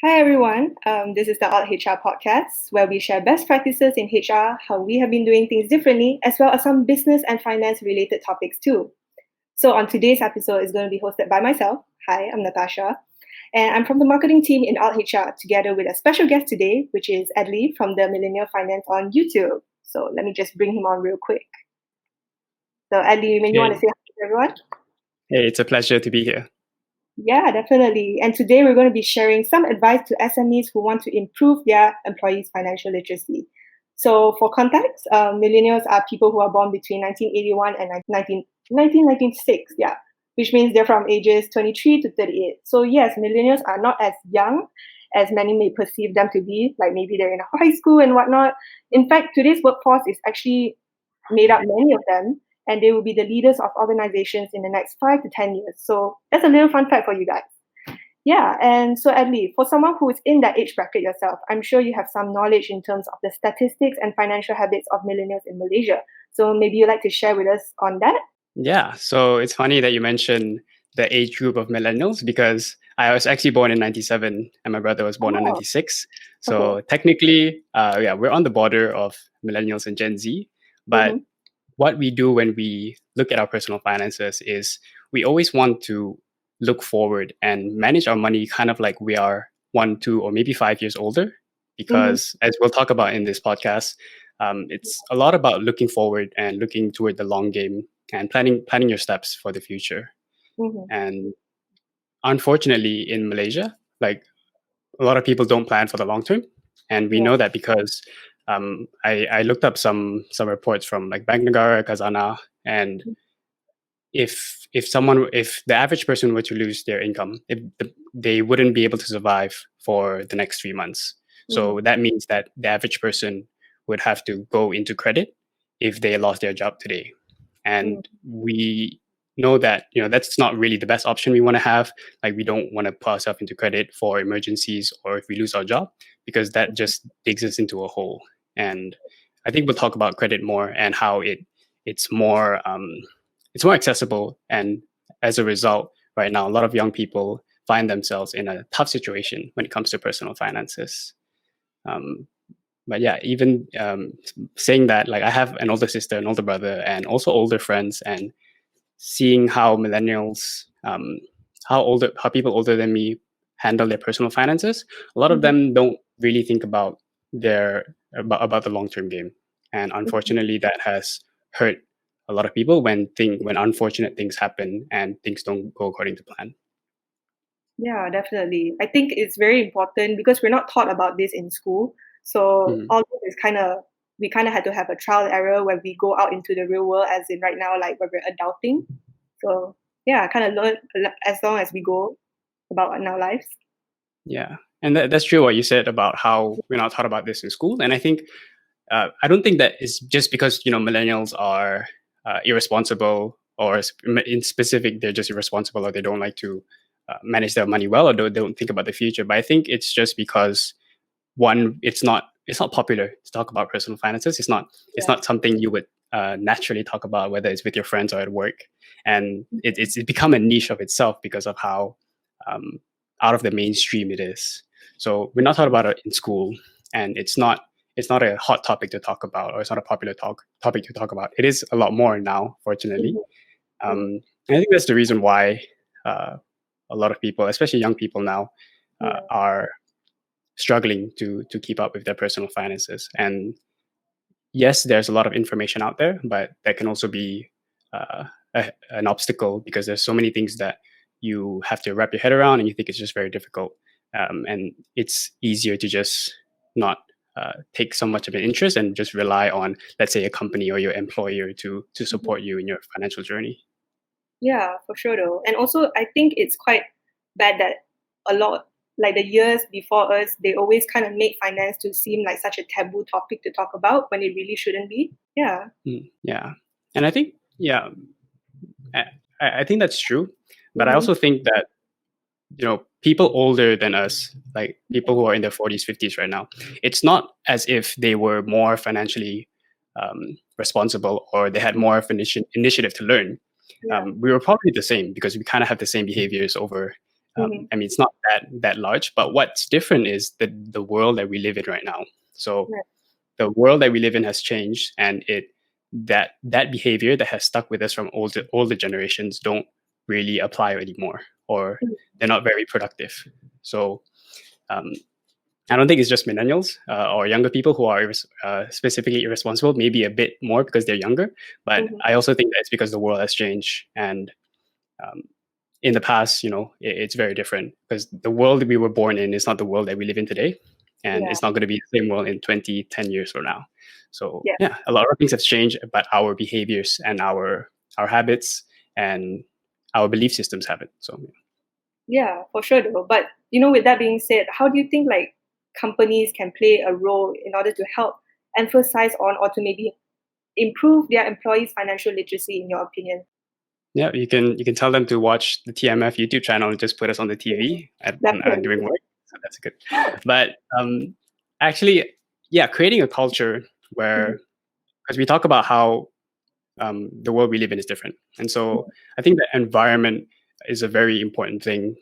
Hi everyone, this is the Alt HR podcast where we share best practices in HR, how we have been doing things differently, as well as some business and finance related topics too. So on today's episode is going to be hosted by myself. Hi, I'm Natasha, and I'm from the marketing team in Alt HR together with a special guest today, which is Edly from the Millennial Finance on YouTube. So let me just bring him on real quick. So Edly, maybe you want to Hey, say hi to everyone? hey, it's a pleasure to be here. Yeah, definitely. And today we're going to be sharing some advice to SMEs who want to improve their employees' financial literacy. So, for context, millennials are people who are born between 1981 and 1996, yeah, which means they're from ages 23 to 38. So, yes, millennials are not as young as many may perceive them to be, like maybe they're in high school and whatnot. In fact, today's workforce is actually made up many of them, and they will be the leaders of organizations in the next 5 to 10 years. So that's a little fun fact for you guys. Yeah, and so Adli, for someone who is in that age bracket yourself, I'm sure you have some knowledge in terms of the statistics and financial habits of millennials in Malaysia. So maybe you'd like to share with us on that? Yeah, so it's funny that you mentioned the age group of millennials because I was actually born in 97 and my brother was born in Oh, 96. okay. So technically, yeah, we're on the border of millennials and Gen Z. But Mm-hmm. what we do when we look at our personal finances is we always want to look forward and manage our money kind of like we are 1, 2, or maybe 5 years older. Mm-hmm. Because as we'll talk about in this podcast, it's a lot about looking forward and looking toward the long game and planning your steps for the future. Mm-hmm. And unfortunately, in Malaysia, like a lot of people don't plan for the long term, and we Yeah. know that because I looked up some reports from like Bank Negara, Kazana, and if the average person were to lose their income, they wouldn't be able to survive for the next 3 months. Mm-hmm. So that means that the average person would have to go into credit if they lost their job today. And we know that that's not really the best option we want to have. Like we don't want to put ourselves into credit for emergencies or if we lose our job, because that just digs us into a hole. And I think we'll talk about credit more and how it's more it's more accessible. And as a result, right now, a lot of young people find themselves in a tough situation when it comes to personal finances. Um, but yeah, even saying that, like I have an older sister, an older brother, and also older friends, and seeing how millennials, how people older than me handle their personal finances, a lot of Mm-hmm. them don't really think about about the long term game, and Mm-hmm. unfortunately, that has hurt a lot of people when unfortunate things happen and things don't go according to plan. Yeah, definitely. I think it's very important because we're not taught about this in school. So Mhm. all this is we kind of had to have a trial and error when we go out into the real world, as in right now, like when we're adulting. So yeah, kind of learn as long as we go about in our lives. Yeah, and that's true what you said about how we're not taught about this in school. And I think I don't think that it's just because millennials are irresponsible, or in specific they're just irresponsible, or they don't like to manage their money well, or they don't think about the future. But I think it's just because one, it's not popular to talk about personal finances. It's Yeah. not something you would naturally talk about, whether it's with your friends or at work, and it's become a niche of itself because of how um, out of the mainstream it is. So we're not taught about it in school, and it's not a hot topic to talk about, or it's not a popular topic to talk about. It is a lot more now, fortunately. Mhm. And I think that's the reason why uh, a lot of people, especially young people now, Yeah. are struggling to keep up with their personal finances. And yes, there's a lot of information out there, but that can also be an obstacle because there's so many things that you have to wrap your head around, and you think it's just very difficult. And it's easier to just not take so much of an interest and just rely on, let's say, a company or your employer to Mhm. support you in your financial journey. Yeah, for sure though. And also I think it's quite bad that a lot like the years before us, they always kind of make finance to seem like such a taboo topic to talk about when it really shouldn't be. Yeah. Yeah, and I think I, I think that's true, but I Mm-hmm. also think that people older than us, like people who are in their 40s, 50s right now, it's not as if they were more financially responsible or they had more of an initiative to learn. Yeah. We were probably the same because we kind of have the same behaviors over I mean, it's not that large, but what's different is the world that we live in right now. So the world that we live in has changed, and that behavior that has stuck with us from older generations don't really apply anymore, or they're not very productive. So I don't think it's just millennials or younger people who are specifically irresponsible, maybe a bit more because they're younger. But I also think that it's because the world has changed. And in the past, it's very different, because the world that we were born in is not the world that we live in today. And it's not going to be the same world in 10 years from now. So a lot of things have changed, but our behaviors and our habits and our belief systems haven't. So yeah, for sure though. But with that being said, how do you think like companies can play a role in order to help emphasize on, or to maybe improve their employees' financial literacy, in your opinion? Yeah, you can tell them to watch the TMF YouTube channel and just put us on the TV during work. So that's good. But actually, creating a culture where, because we talk about how the world we live in is different, and so I think the environment is a very important thing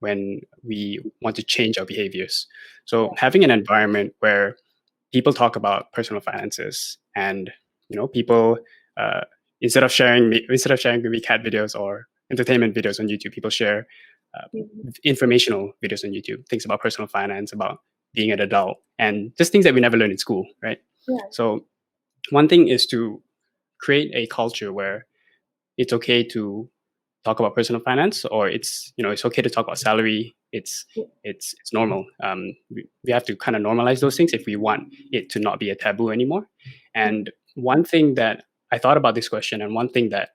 when we want to change our behaviors. So having an environment where people talk about personal finances, and people instead of sharing maybe cat videos or entertainment videos on YouTube, people share informational videos on YouTube, things about personal finance, about being an adult, and just things that we never learned in school, right? So one thing is to create a culture where it's okay to talk about personal finance, or it's okay to talk about salary. It's normal. We have to kind of normalize those things if we want it to not be a taboo anymore. And one thing that I thought about this question, and one thing that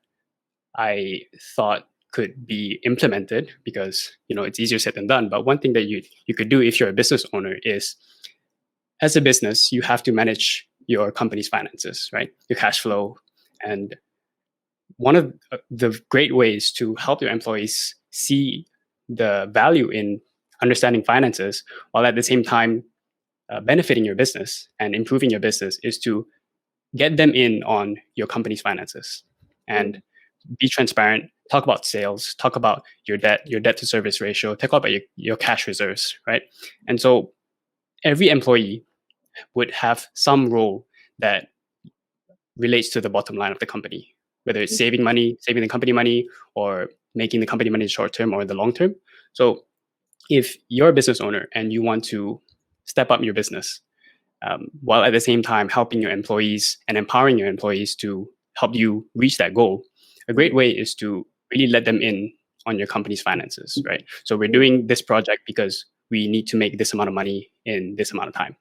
I thought could be implemented, because it's easier said than done, but one thing that you could do if you're a business owner is, as a business, you have to manage your company's finances, right? Your cash flow. And one of the great ways to help your employees see the value in understanding finances, while at the same time benefiting your business and improving your business, is to get them in on your company's finances and be transparent. Talk about sales, talk about your debt to service ratio, talk about your cash reserves, right? And so every employee would have some role that relates to the bottom line of the company, whether it's saving the company money, or making the company money short term or the long term. So if you're a business owner and you want to step up your business, while at the same time helping your employees and empowering your employees to help you reach that goal, a great way is to really let them in on your company's finances, right? So we're doing this project because we need to make this amount of money in this amount of time.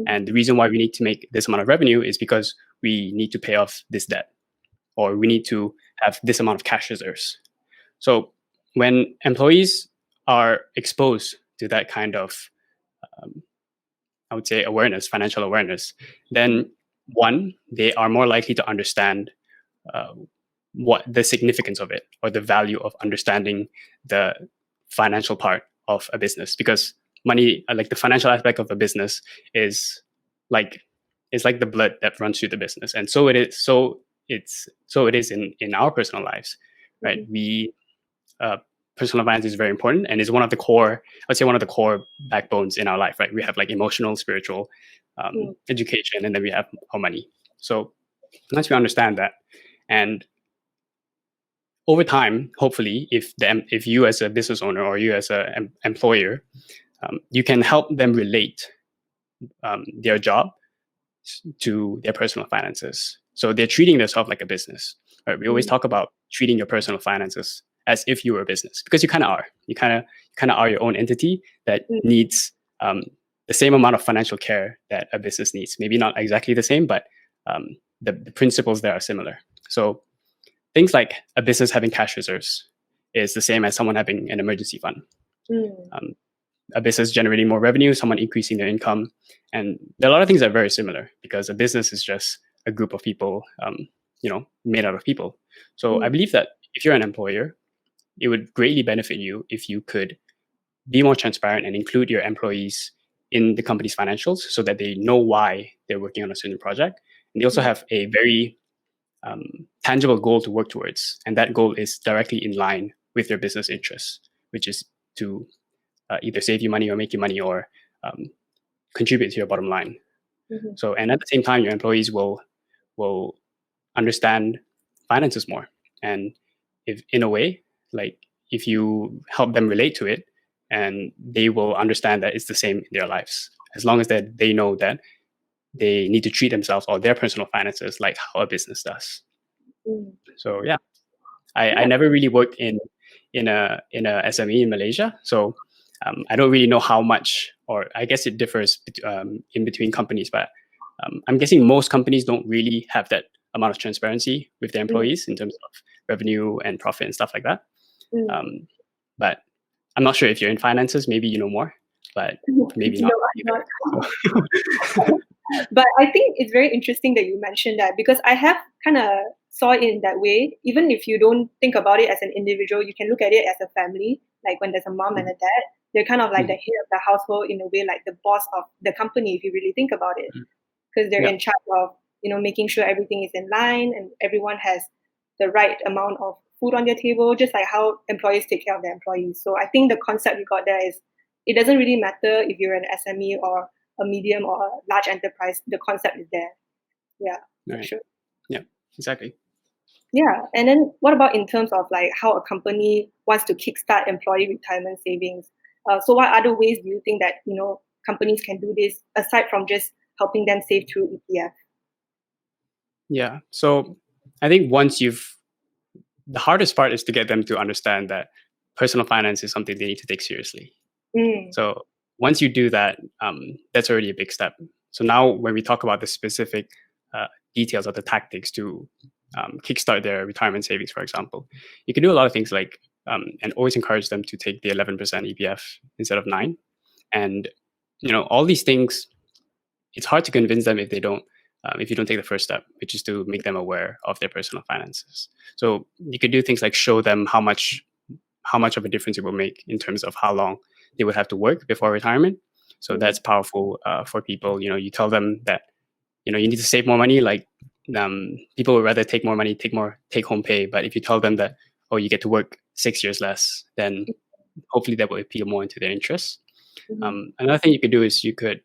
And the reason why we need to make this amount of revenue is because we need to pay off this debt, or we need to have this amount of cash reserves. So when employees are exposed to that kind of, I would say, financial awareness, then one, they are more likely to understand what the significance of it, or the value of understanding the financial part of a business. Because money, like the financial aspect of a business, is like the blood that runs through the business, and so it is in our personal lives, right? We personal finance is very important, and is one of the core backbones in our life, right? We have like emotional, spiritual, education, and then we have our money. So once we understand that, and over time, hopefully, if you as a business owner, or you as an employer, you can help them relate their job to their personal finances. So they're treating themselves like a business, right? We always talk about treating your personal finances as if you were a business, because you kind of are. You kind of are your own entity that needs the same amount of financial care that a business needs. Maybe not exactly the same, but the principles there are similar. So things like a business having cash reserves is the same as someone having an emergency fund. A business generating more revenue, someone increasing their income. And there are a lot of things that are very similar, because a business is just a group of people, made out of people. So I believe that if you're an employer, it would greatly benefit you if you could be more transparent and include your employees in the company's financials, so that they know why they're working on a certain project. And they also have a very tangible goal to work towards. And that goal is directly in line with their business interests, which is to either save you money or make you money or contribute to your bottom line. So, and at the same time, your employees will understand finances more. And if in a way, like if you help them relate to it, and they will understand that it's the same in their lives, as long as that they know that they need to treat themselves or their personal finances like how a business does. So yeah, I never really worked in a SME in Malaysia, so I don't really know how much, or I guess it differs in between companies, but I'm guessing most companies don't really have that amount of transparency with their employees in terms of revenue and profit and stuff like that. But I'm not sure if you're in finances, maybe you know more, but maybe not. No, but I think it's very interesting that you mentioned that, because I have kind of saw it in that way. Even if you don't think about it as an individual, you can look at it as a family. Like when there's a mom and a dad, they're kind of like the head of the household in a way, like the boss of the company, if you really think about it, because they're in charge of, making sure everything is in line and everyone has the right amount of food on their table, just like how employees take care of their employees. So I think the concept you got there is, it doesn't really matter if you're an SME or a medium or a large enterprise, the concept is there. Yeah, right. Sure. Yeah, exactly. Yeah, and then what about in terms of like how a company wants to kickstart employee retirement savings? So what other ways do you think that, companies can do this aside from just helping them save through ETF? Yeah, so I think the hardest part is to get them to understand that personal finance is something they need to take seriously. So once you do that, that's already a big step. So now when we talk about the specific details of the tactics to kickstart their retirement savings, for example, you can do a lot of things like, and always encourage them to take the 11% EPF instead of 9. And, all these things, it's hard to convince them if you don't take the first step, which is to make them aware of their personal finances. So you could do things like show them how much of a difference it will make in terms of how long they would have to work before retirement. So that's powerful for people. You tell them that, you need to save more money. Like people would rather take more money, take more take-home pay. But if you tell them that, oh, you get to work 6 years less, then hopefully that will appeal more into their interests. Another thing you could do is you could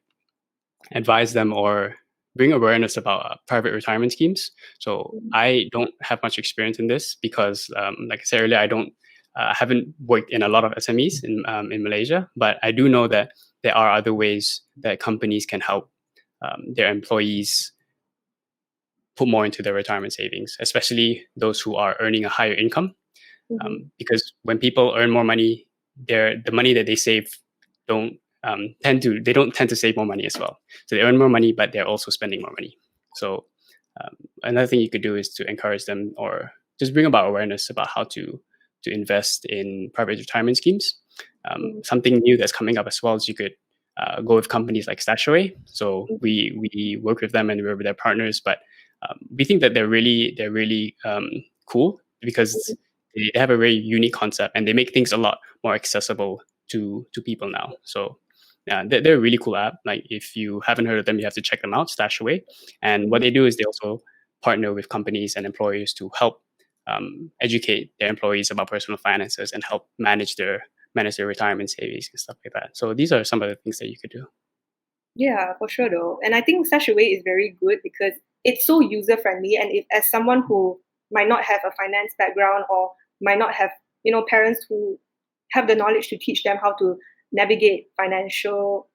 advise them or bring awareness about private retirement schemes. So I don't have much experience in this because, like I said earlier, I haven't worked in a lot of SMEs in Malaysia, but I do know that there are other ways that companies can help their employees put more into their retirement savings, especially those who are earning a higher income. Because when people earn more money, the money that they save don't tend to save more money as well. So they earn more money, but they're also spending more money. So another thing you could do is to encourage them or just bring about awareness about how to invest in private retirement schemes. Something new that's coming up as well is you could go with companies like Stashaway. So we work with them and we're with their partners, but we think that they're really cool because they have a very unique concept and they make things a lot more accessible to people now. So yeah, they're a really cool app. Like if you haven't heard of them, you have to check them out, Stashaway. And what they do is they also partner with companies and employers to help educate their employees about personal finances and help manage their retirement savings and stuff like that. So these are some of the things that you could do. Yeah, for sure though. And I think Stashaway is very good because it's so user friendly. And if as someone who might not have a finance background or might not have, parents who have the knowledge to teach them how to navigate financial,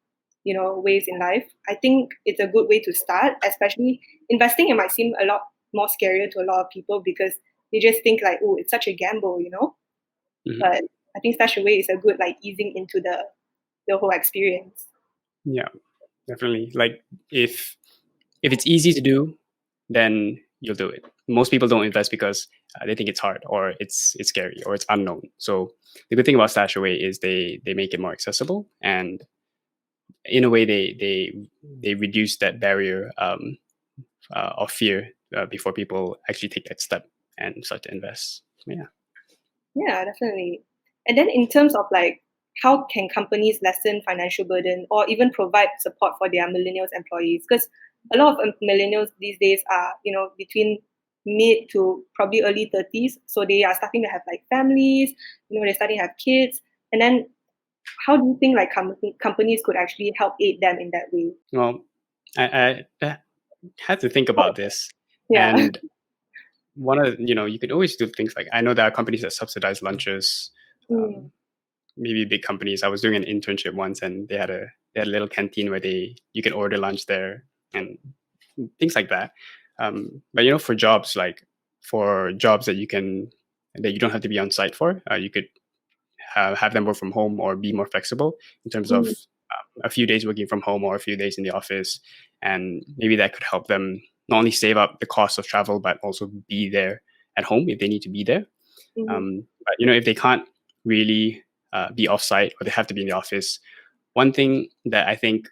ways in life, I think it's a good way to start. Especially investing, it might seem a lot more scarier to a lot of people because they just think like, oh, it's such a gamble, But I think Stashaway is a good like easing into the whole experience. Yeah, definitely. Like if it's easy to do, then you'll do it. Most people don't invest because they think it's hard or it's scary or it's unknown. So the good thing about Stashaway is they make it more accessible, and in a way they reduce that barrier of fear before people actually take that step and start to invest. Yeah, definitely. And then in terms of like how can companies lessen financial burden or even provide support for their millennials employees? Because a lot of millennials these days are, between mid to probably early 30s. So they are starting to have like families, they're starting to have kids. And then how do you think like companies could actually help aid them in that way? Well, I had to think about this, Yeah. and one of you could always do things like, I know there are companies that subsidize lunches. Mm. Maybe big companies. I was doing an internship once, and they had a little canteen where you could order lunch there and things like that. But for jobs that you don't have to be on site for, you could have them work from home or be more flexible in terms of a few days working from home or a few days in the office, and maybe that could help them not only save up the cost of travel but also be there at home if they need to be there. But if they can't really be offsite, or they have to be in the office, one thing that I think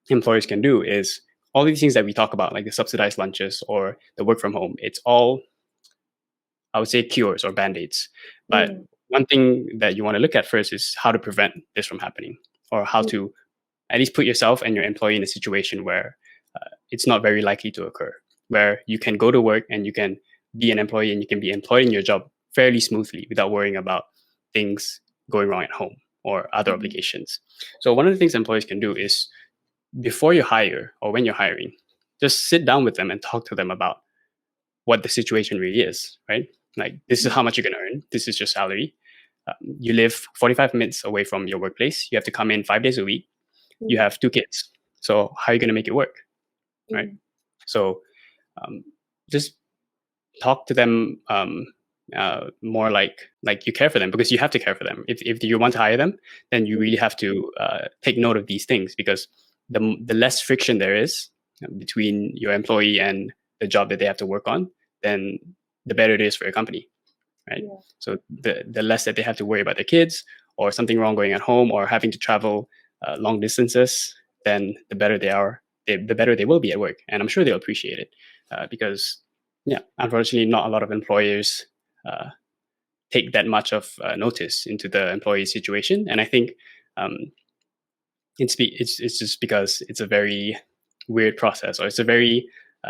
employers can do is all these things that we talk about, like the subsidized lunches or the work from home. It's all, I would say, cures or band-aids. But one thing that you want to look at first is how to prevent this from happening, or how to at least put yourself and your employee in a situation where it's not very likely to occur, where you can go to work and you can be an employee and you can be employed in your job fairly smoothly without worrying about things going wrong at home or other obligations. So one of the things employers can do is, before you hire or when you're hiring, just sit down with them and talk to them about what the situation really is, right? Like, this is how much you can earn. This is your salary. You live 45 minutes away from your workplace. You have to come in 5 days a week. You have 2 kids. So how are you going to make it work, right? So just talk to them more like you care for them, because you have to care for them. If you want to hire them, then you really have to take note of these things, because the less friction there is between your employee and the job that they have to work on, then the better it is for your company, right? Yeah. So the less that they have to worry about their kids or something wrong going at home or having to travel long distances, then the better they are, the better they will be at work. And I'm sure they'll appreciate it because, unfortunately, not a lot of employers take that much of notice into the employee situation. And I think it's just because it's a very weird process, or it's a very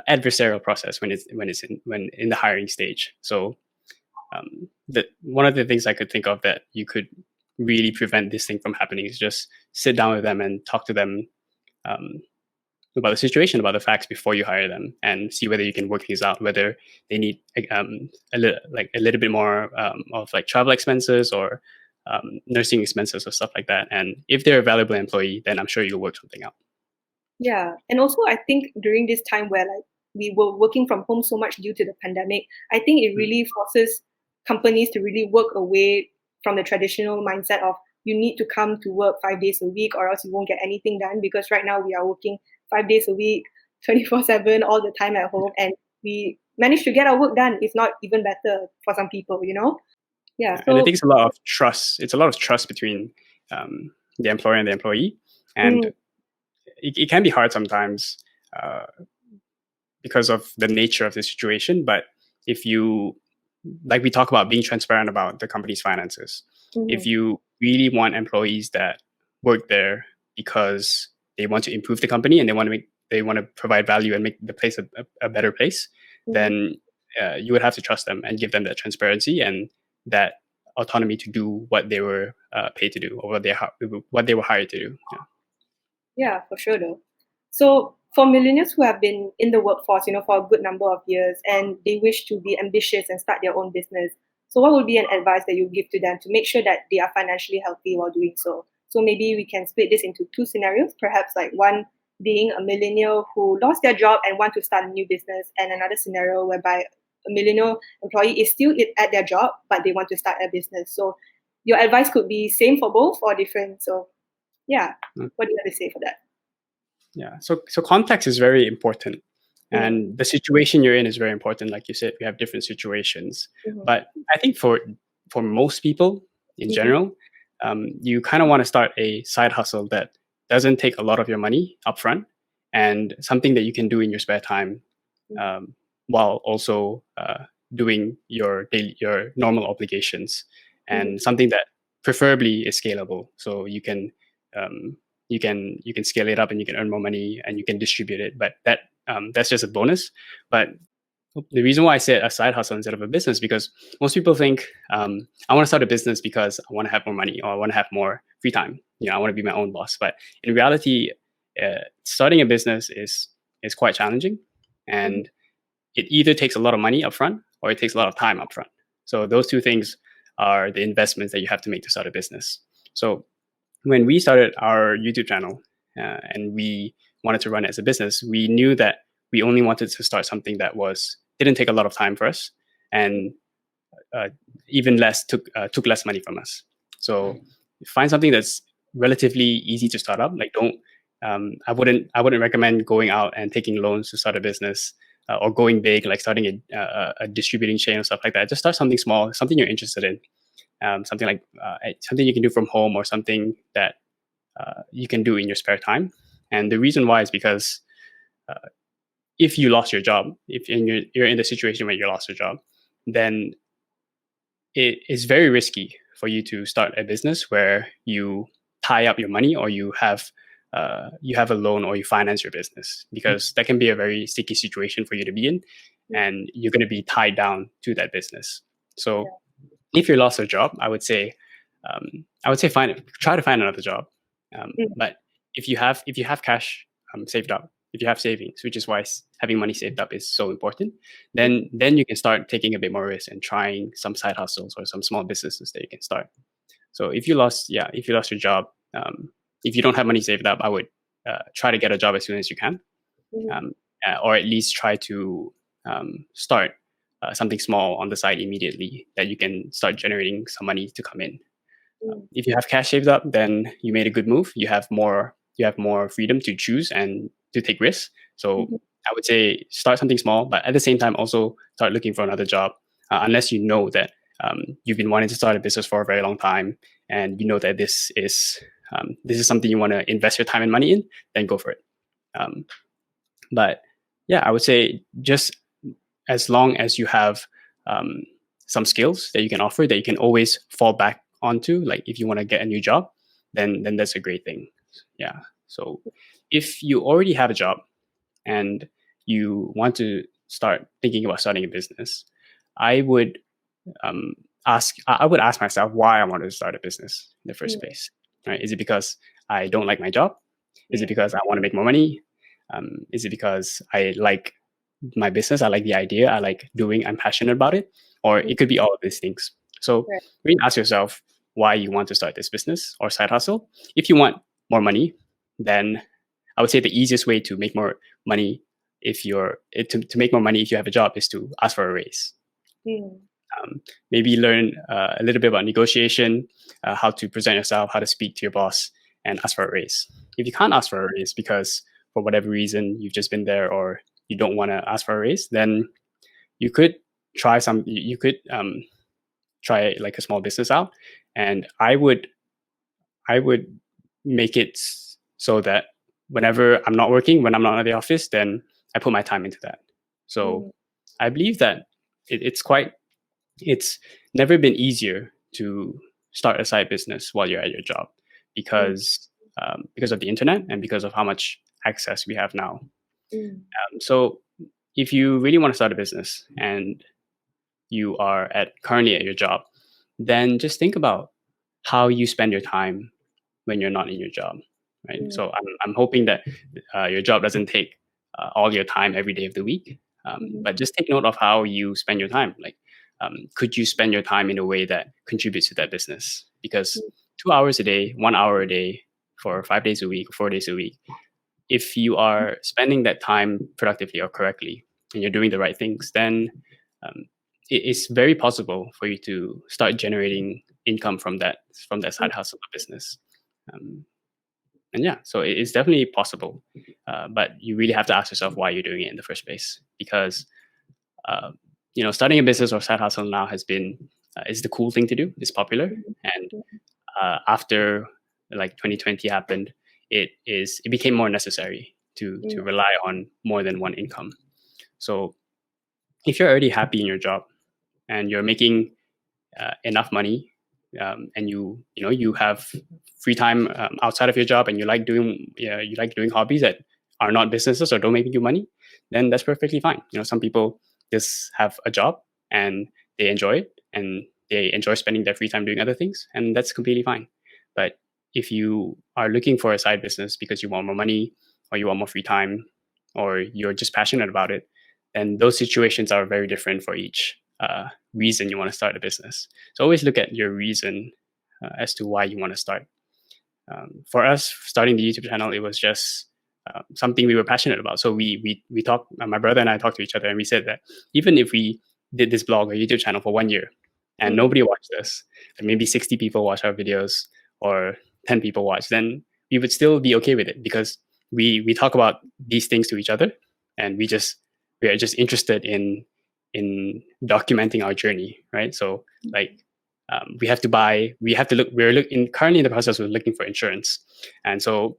adversarial process when in the hiring stage. So one of the things I could think of that you could really prevent this thing from happening is just sit down with them and talk to them about the situation, about the facts before you hire them, and see whether you can work things out, whether they need a little bit more of like travel expenses or nursing expenses or stuff like that. And if they're a valuable employee, then I'm sure you'll work something out. Yeah. And also, I think during this time where like we were working from home so much due to the pandemic, I think it really forces companies to really work away from the traditional mindset of you need to come to work 5 days a week or else you won't get anything done. Because right now we are working 5 days a week, 24/7, all the time at home, and we managed to get our work done, if not even better for some people, Yeah. So, and I think it's a lot of trust. It's a lot of trust between the employer and the employee. And it can be hard sometimes because of the nature of the situation. But if you, like we talk about being transparent about the company's finances, if you really want employees that work there because they want to improve the company and they want to provide value and make the place a better place, then you would have to trust them and give them that transparency and that autonomy to do what they were paid to do, or what they were hired to do. Yeah, for sure though. So for millennials who have been in the workforce, for a good number of years, and they wish to be ambitious and start their own business, so what would be an advice that you give to them to make sure that they are financially healthy while doing so? So maybe we can split this into 2 scenarios, perhaps like one being a millennial who lost their job and want to start a new business, and another scenario whereby a millennial employee is still at their job, but they want to start a business. So your advice could be same for both or different. So yeah, what do you have to say for that? Yeah, so context is very important, and the situation you're in is very important. Like you said, we have different situations, but I think for most people in general, you kind of want to start a side hustle that doesn't take a lot of your money upfront, and something that you can do in your spare time, while also doing your normal obligations, and something that preferably is scalable, so you can scale it up and you can earn more money and you can distribute it. But that's just a bonus. But the reason why I said a side hustle instead of a business, because most people think I want to start a business because I want to have more money or I want to have more free time. I want to be my own boss. But in reality, starting a business is quite challenging, and it either takes a lot of money upfront or it takes a lot of time upfront. So those two things are the investments that you have to make to start a business. So when we started our YouTube channel and we wanted to run it as a business, we knew that we only wanted to start something that didn't take a lot of time for us, and even less took less money from us. So find something that's relatively easy to start up. Like I wouldn't recommend going out and taking loans to start a business or going big, like starting a distributing chain or stuff like that. Just start something small, something you're interested in, something like something you can do from home or something that you can do in your spare time. And the reason why is because if you lost your job, if you're in the situation where you lost your job, then it is very risky for you to start a business where you tie up your money or you have a loan or you finance your business, because that can be a very sticky situation for you to be in, and you're going to be tied down to that business. So if you lost a job, I would say try to find another job. But if you have cash saved up, if you have savings, which is why having money saved up is so important, then you can start taking a bit more risk and trying some side hustles or some small businesses that you can start. So if you lost your job, if you don't have money saved up, I would try to get a job as soon as you can, or at least try to start something small on the side immediately that you can start generating some money to come in. If you have cash saved up, then you made a good move. You have more freedom to choose and to take risks. So I would say start something small, but at the same time also start looking for another job, unless you know that you've been wanting to start a business for a very long time, and you know that this is something you want to invest your time and money in, then go for it. But yeah, I would say just as long as you have some skills that you can offer, that you can always fall back onto, like if you want to get a new job, then that's a great thing. Yeah. So if you already have a job and you want to start thinking about starting a business, I would ask myself why I wanted to start a business in the first place. Right? Is it because I don't like my job? Is it because I want to make more money? Is it because I like my business? I like the idea. I'm passionate about it. Or it could be all of these things. So you can ask yourself why you want to start this business or side hustle. If you want more money, then I would say the easiest way to make more money to make more money if you have a job is to ask for a raise. Maybe learn a little bit about negotiation, how to present yourself, how to speak to your boss, and ask for a raise. If you can't ask for a raise because for whatever reason you've just been there or you don't want to ask for a raise, then you could try try like a small business out. And I would make it so that whenever I'm not working, when I'm not at the office, then I put my time into that. So I believe that it's never been easier to start a side business while you're at your job because of the internet and because of how much access we have now. So if you really want to start a business and you are currently at your job, then just think about how you spend your time when you're not in your job, right? So I'm hoping that your job doesn't take all your time every day of the week, but just take note of how you spend your time. Like, could you spend your time in a way that contributes to that business? Because 2 hours a day, 1 hour a day for 5 days a week, 4 days a week, if you are spending that time productively or correctly and you're doing the right things, then it is very possible for you to start generating income from that side hustle or business. And yeah, so it's definitely possible, but you really have to ask yourself why you're doing it in the first place. Because starting a business or side hustle now is the cool thing to do. It's popular, and after like 2020 happened, it became more necessary to rely on more than one income. So if you're already happy in your job and you're making enough money, and you have free time outside of your job, and you like doing hobbies that are not businesses or don't make you money, then that's perfectly fine. Some people just have a job and they enjoy it and they enjoy spending their free time doing other things, and that's completely fine. But if you are looking for a side business because you want more money or you want more free time or you're just passionate about it, then those situations are very different for each reason you want to start a business. So always look at your reason as to why you want to start. For us, starting the YouTube channel, it was just something we were passionate about. So we talked, my brother and I talked to each other, and we said that even if we did this blog or YouTube channel for 1 year and nobody watched us, and maybe 60 people watch our videos or 10 people watch, then we would still be okay with it, because we talk about these things to each other, and we are just interested in documenting our journey, right? So like we're currently in the process of looking for insurance, and so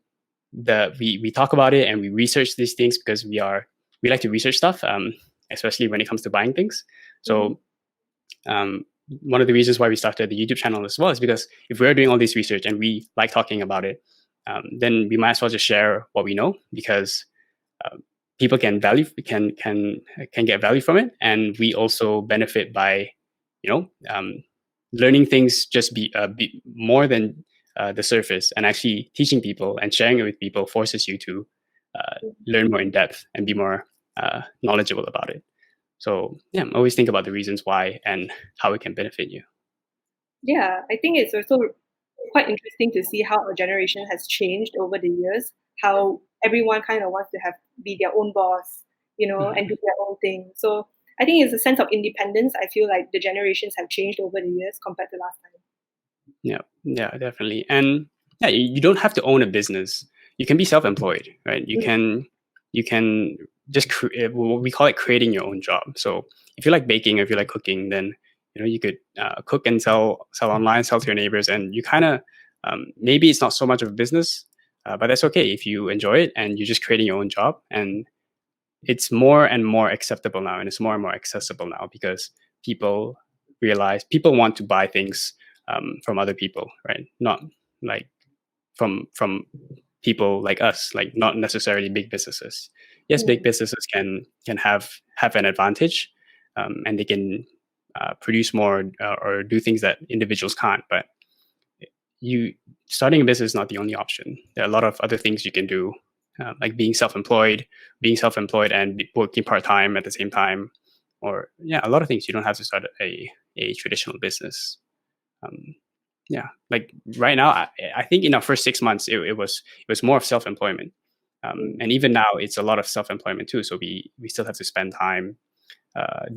we talk about it and we research these things because we like to research stuff, especially when it comes to buying things. So one of the reasons why we started the YouTube channel as well is because if we're doing all this research and we like talking about it, then we might as well just share what we know, because people can get value from it, and we also benefit by learning things just be more than the surface, and actually teaching people and sharing it with people forces you to learn more in depth and be more knowledgeable about it. So yeah, always think about the reasons why and how it can benefit you. Yeah, I think it's also quite interesting to see how our generation has changed over the years, how everyone kind of wants to be their own boss, and do their own thing. So I think it's a sense of independence. I feel like the generations have changed over the years compared to last time. Yeah, definitely. And yeah, you don't have to own a business. You can be self-employed, right? You can just we call it creating your own job. So if you like baking or if you like cooking, then you could cook and sell online, sell to your neighbors, and you kind of maybe it's not so much of a business, but that's okay if you enjoy it and you're just creating your own job. And it's more and more acceptable now, and it's more and more accessible now, because people realize people want to buy things from other people, right? Not like from people like us, like not necessarily big businesses. Yes, big businesses can have an advantage, and they can produce more or do things that individuals can't. But starting a business is not the only option. There are a lot of other things you can do, like being self-employed and working part-time at the same time, or a lot of things. You don't have to start a traditional business. Like right now, I think in our first 6 months, it was more of self-employment, and even now it's a lot of self-employment too. So we still have to spend time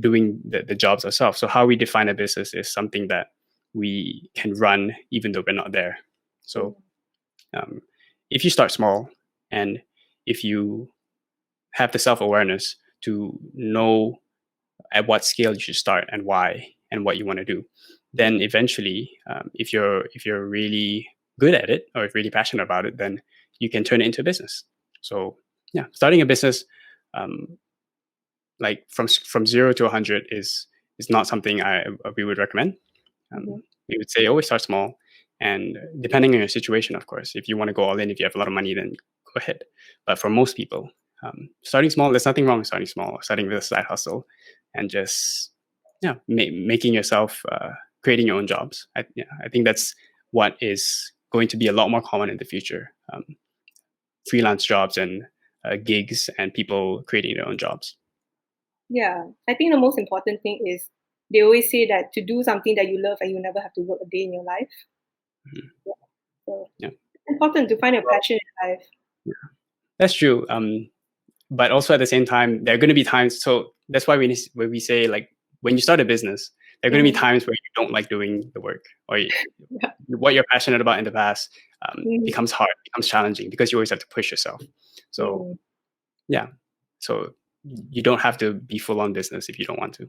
doing the jobs ourselves. So how we define a business is something that we can run even though we're not there. So if you start small, and if you have the self-awareness to know at what scale you should start and why and what you want to do, then eventually, if you're really good at it or if really passionate about it, then you can turn it into a business. So yeah, starting a business, like from 0 to 100 is not something we would recommend. We would say always start small, and depending on your situation, of course, if you want to go all in, if you have a lot of money, then go ahead. But for most people, starting small, there's nothing wrong with starting small, starting with a side hustle, and just making yourself creating your own jobs. I think that's what is going to be a lot more common in the future. Freelance jobs and gigs, and people creating their own jobs. Yeah, I think the most important thing is they always say that to do something that you love and you never have to work a day in your life. So it's important to find your passion in life. Yeah, that's true. But also at the same time, there are going to be times. So that's why when we say, like, when you start a business, there are going to be times where you don't like doing the work, or what you're passionate about in the past becomes hard, becomes challenging, because you always have to push yourself. So so you don't have to be full on business if you don't want to.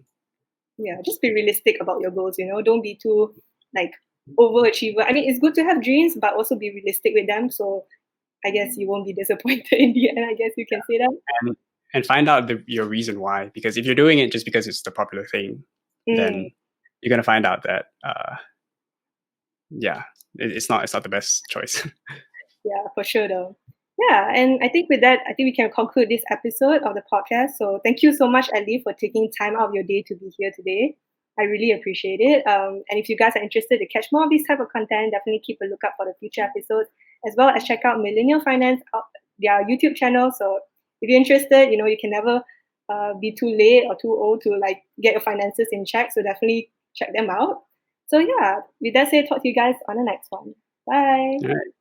Yeah, just be realistic about your goals. Don't be too like overachiever. I mean, it's good to have dreams, but also be realistic with them. So I guess you won't be disappointed in the end. I guess you can say that. And find out your reason why. Because if you're doing it just because it's the popular thing, then you're gonna find out that it's not the best choice. Yeah, for sure though. Yeah, and I think with that, I think we can conclude this episode of the podcast. So thank you so much, Edly, for taking time out of your day to be here today. I really appreciate it. And if you guys are interested to catch more of these type of content, definitely keep a lookout for the future episodes, as well as check out Millennial Finance, their YouTube channel. So if you're interested, you can never be too late or too old to like get your finances in check. So definitely check them out. So yeah, with that said, talk to you guys on the next one. Bye. All right.